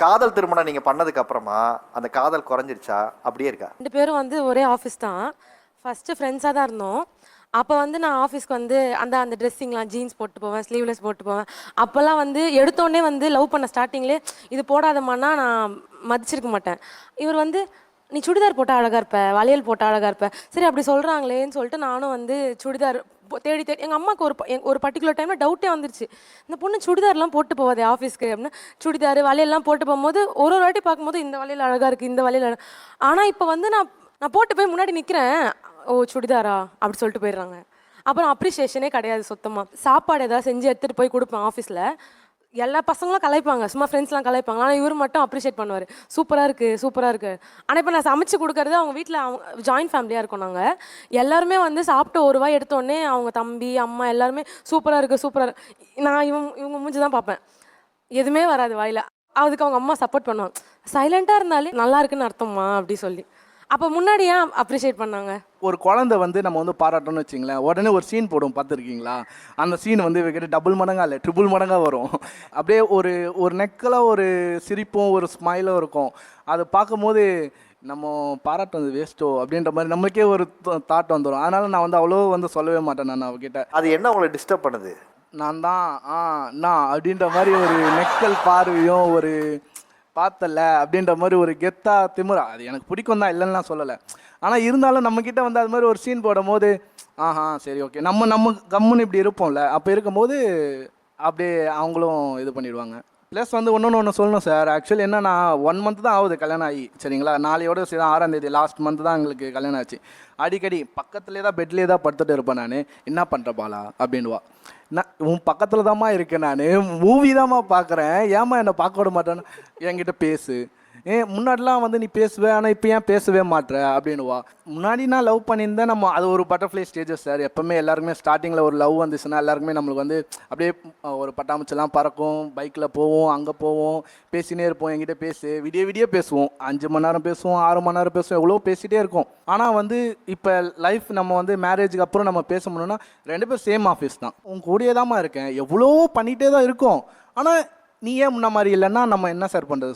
காதல் திருமணம் நீங்கள் பண்ணதுக்கு அப்புறமா அந்த காதல் குறைஞ்சிருச்சா அப்படியே இருக்கா? 2 பேரும் வந்து ஒரே ஆஃபீஸ் தான். ஃபஸ்ட்டு ஃப்ரெண்ட்ஸாக தான் இருந்தோம். அப்போ வந்து நான் ஆஃபீஸ்க்கு வந்து அந்த ட்ரெஸ்ஸிங்லாம் ஜீன்ஸ் போட்டு போவேன், ஸ்லீவ்லெஸ் போட்டு போவேன். அப்போல்லாம் வந்து எடுத்தோடனே வந்து லவ் பண்ண ஸ்டார்டிங்லேயே இது போடாதம்மான்னா நான் மதிச்சிருக்க மாட்டேன். இவர் வந்து நீ சுடிதார் போட்டால் அழகாக இருப்ப, வளையல் போட்டால் அழகாக இருப்ப. சரி அப்படி சொல்கிறாங்களேன்னு சொல்லிட்டு நானும் வந்து சுடிதார் தேடி தேடி எங்கள் அம்மாவுக்கு ஒரு பர்டிகுலர் டைமில் டவுட்டே வந்துருச்சு. இந்த பொண்ணு சுடிதார்லாம் போட்டு போவாதே ஆஃபீஸ்க்கு அப்படின்னு. சுடிதார் வளையல்லாம் போட்டு போகும்போது ஒரு ஒரு வாட்டி பார்க்கும்போது இந்த வளையல் அழகாக இருக்குது, இந்த வளையல் ஆனால் இப்போ வந்து நான் நான் போட்டு போய் முன்னாடி நிற்கிறேன். ஓ சுடிதாரா அப்படி சொல்லிட்டு போயிடுறாங்க. அப்புறம் அப்ரிஷியேஷனே கிடையாது சுத்தமாக. சாப்பாடு ஏதாவது செஞ்சு எடுத்துகிட்டு போய் கொடுப்பேன் ஆஃபீஸில். எல்லா பசங்களும் கலாய்ப்பாங்க, சும்மா ஃப்ரெண்ட்ஸ்லாம் கலாய்ப்பாங்க. ஆனால் இவர் மட்டும் அப்ரிஷியேட் பண்ணுவார். சூப்பராக இருக்குது, சூப்பராக இருக்குது. ஆனால் இப்போ நான் சமைச்சு கொடுக்கறது அவங்க வீட்டில் அவங்க ஜாயின்ட் ஃபேமிலியாக இருக்கோம் நாங்கள். எல்லாருமே வந்து சாப்பிட்டு ஒரு வாய் எடுத்தோடனே அவங்க தம்பி அம்மா எல்லாருமே சூப்பராக இருக்குது சூப்பராக. நான் இவங்க மூஞ்சி தான் பார்ப்பேன், எதுவுமே வராது வாயில். அதுக்கு அவங்க அம்மா சப்போர்ட் பண்ணுவாங்க. சைலண்ட்டாக இருந்தாலே நல்லா இருக்குன்னு அர்த்தம்மா அப்படி சொல்லி. அப்போ முன்னாடி ஏன் அப்ரிஷியேட் பண்ணாங்க? ஒரு குழந்தை வந்து நம்ம வந்து பாராட்டணும்னு வச்சிங்களேன், உடனே ஒரு சீன் போடுவோம் பார்த்துருக்கீங்களா? அந்த சீன் வந்து இவகிட்ட டபுள் மடங்கா இல்லை ட்ரிபிள் மடங்காக வரும். அப்படியே ஒரு ஒரு நெக்கில் ஒரு சிரிப்பும் ஒரு ஸ்மைலும் இருக்கும். அதை பார்க்கும்போது நம்ம பாராட்டுறது வேஸ்ட்டோ அப்படின்ற மாதிரி நம்மளுக்கே ஒரு தாட் வந்துடும். அதனால் நான் வந்து அவ்வளோ வந்து சொல்லவே மாட்டேன் நான் அவகிட்ட. அது என்ன உங்களை டிஸ்டர்ப் பண்ணுது? நான் தான் நான் அப்படின்ற மாதிரி ஒரு நெக்கல் பார்வையும் ஒரு பார்த்தல அப்படின்ற மாதிரி ஒரு கெத்தா திமுறா. அது எனக்கு பிடிக்கும் தான், இல்லைன்னா சொல்லலை. ஆனால் இருந்தாலும் நம்மக்கிட்ட வந்து அது மாதிரி ஒரு சீன் போடும் போது சரி ஓகே நம்ம கம்முன்னு இப்படி இருப்போம்ல, அப்போ இருக்கும்போது அப்படியே அவங்களும் இது பண்ணிடுவாங்க. ப்ளஸ் வந்து ஒன்று சொல்லணும் சார். ஆக்சுவலி என்னன்னா 1 மந்த் தான் ஆகுது கல்யாணம் ஆகி, சரிங்களா? நாளையோட சரி 6ஆம் தேதி லாஸ்ட் மந்த் தான் எங்களுக்கு கல்யாணம் ஆச்சு. அடிக்கடி பக்கத்துலேயே தான் பெட்லேயே தான் படுத்துட்டு இருப்பேன். நான் என்ன பண்ணுற பாலா அப்படின்வா. நான் உன் பக்கத்தில் தான்மா இருக்கேன், நான் மூவி தான்மா பார்க்குறேன், ஏம்மா என்னை பார்க்க விட மாட்டேன்னு. என்கிட்ட பேசு, முன்னாடிலாம் வந்து நீ பேசுவே, ஆனால் இப்போ ஏன் பேசவே மாட்டேற அப்படின்னுவா. முன்னாடி நான் லவ் பண்ணியிருந்தேன். நம்ம அது ஒரு பட்டர்ஃப்ளை ஸ்டேஜஸ் சார். எப்போவுமே எல்லாருக்குமே ஸ்டார்டிங்கில் ஒரு லவ் வந்துச்சுன்னா எல்லாருக்குமே நம்மளுக்கு வந்து அப்படியே ஒரு பட்டாம்பூச்செல்லாம் பறக்கும், பைக்கில் போவோம், அங்கே போவோம், பேசினே இருப்போம். என்கிட்ட பேசு, விடிய பேசுவோம், 5 மணி நேரம் பேசுவோம், 6 மணி நேரம் பேசுவோம், எவ்வளோ பேசிகிட்டே இருக்கோம். ஆனால் வந்து இப்போ லைஃப் நம்ம வந்து மேரேஜுக்கு அப்புறம் நம்ம பேச முடியும்னா 2 பேரும் சேம் ஆஃபீஸ் தான், உன் கூடயே தான்மா இருக்கேன், எவ்வளோ பண்ணிகிட்டே தான் இருக்கோம். ஆனால் நீ ஏன் முன்ன மாதிரி இல்லைன்னா நம்ம என்ன சார் பண்ணுறது?